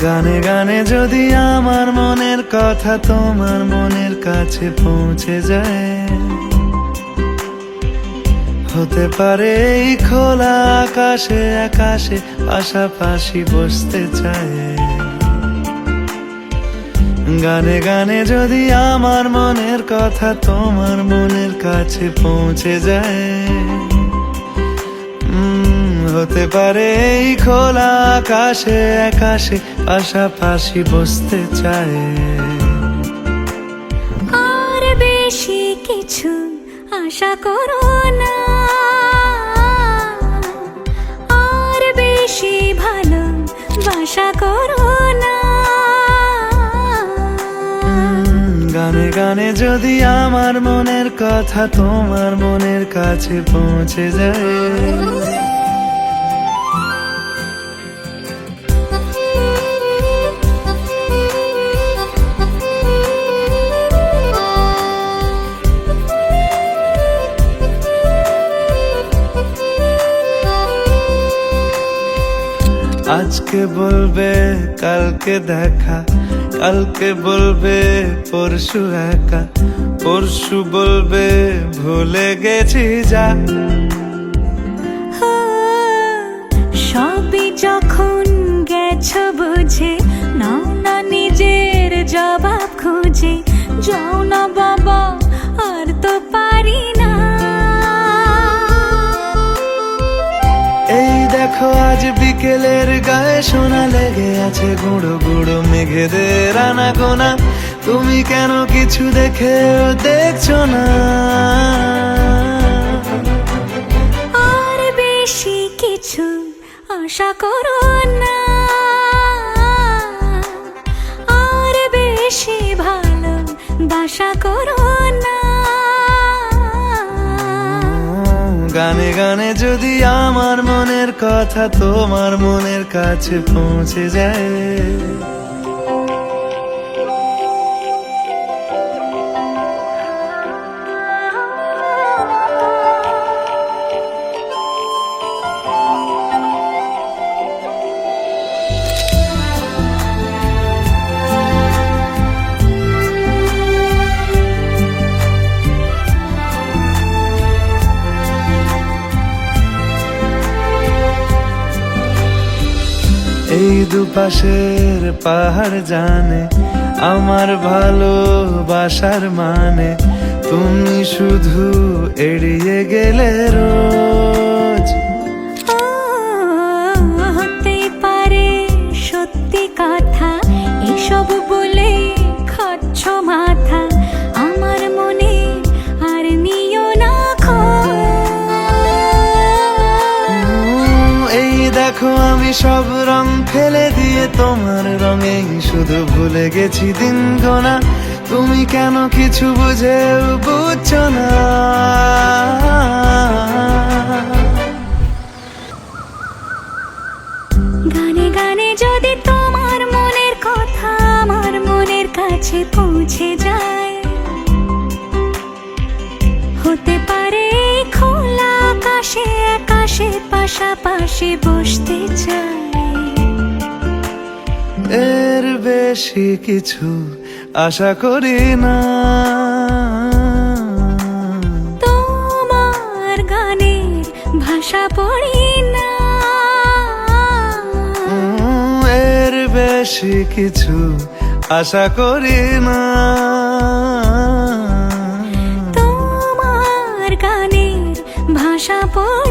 গানে গানে যদি আমার মনের কথা তোমার মনের কাছে পৌঁছে যায়, হতে পারে এই খোলা আকাশে আকাশে পাশাপাশি বসতে চায়। গানে গানে যদি আমার মনের কথা তোমার মনের কাছে পৌঁছে যায়, হতে পারে এই খোলা আকাশে আকাশে পাশাপাশি বসতে চায়। আর বেশি কিছু আশা করো না, আর বেশি ভালোবাসা করো না। গানে গানে যদি আমার মনের কথা তোমার মনের কাছে পৌঁছে যায়, আজকে বলবে কালকে দেখা, কালকে বলবে পরশু একা, পরশু বলবে ভুলে গেছি যা। সবই যখন গেছো বুঝে, নাও না নিজের জবাব খুঁজে। যাও না বাবা, আর তো পারি না। এই দেখো আজ বিকেলের গায়ে সোনা লেগে আছে গুঁড়ো গুঁড়ো মেঘেদের আনাগোনা। তুমি কেন কিছু দেখেও দেখছো না? আর বেশি কিছু আশা করো না, আর বেশি ভালোবাসা করো না। গানে গানে যদি আমার মনের কথা তোমার মনের কাছে পৌঁছে যায়, এই দুপাশের পাহাড় জানে আমার ভালোবাসার মানে। তুমি শুধু এড়িয়ে গেলে রোজ। হতেই পারে সত্যি কথা, এসব বলে খাচ্ছ মাথা। আমার মনে আর নিও না খোঁজ। এই দেখো আমি সব রং ফেলে দিয়ে তোমার রঙেই শুধু ভুলে গেছি দিন গোনা। তুমি কেন কিছু বুঝেও বুঝছো না? গানে গানে যদি তোমার মনের কথা আমার মনের কাছে পৌঁছে যায়, হতে পারে এই খোলা আকাশে আকাশে পাশাপাশি বসতে চায়। এর বেশি কিছু আশা করি না। তোমার গানের ভাষা পড়ি না, এর বেশি কিছু আশা করি না। তোমার গানের ভাষা পড়ি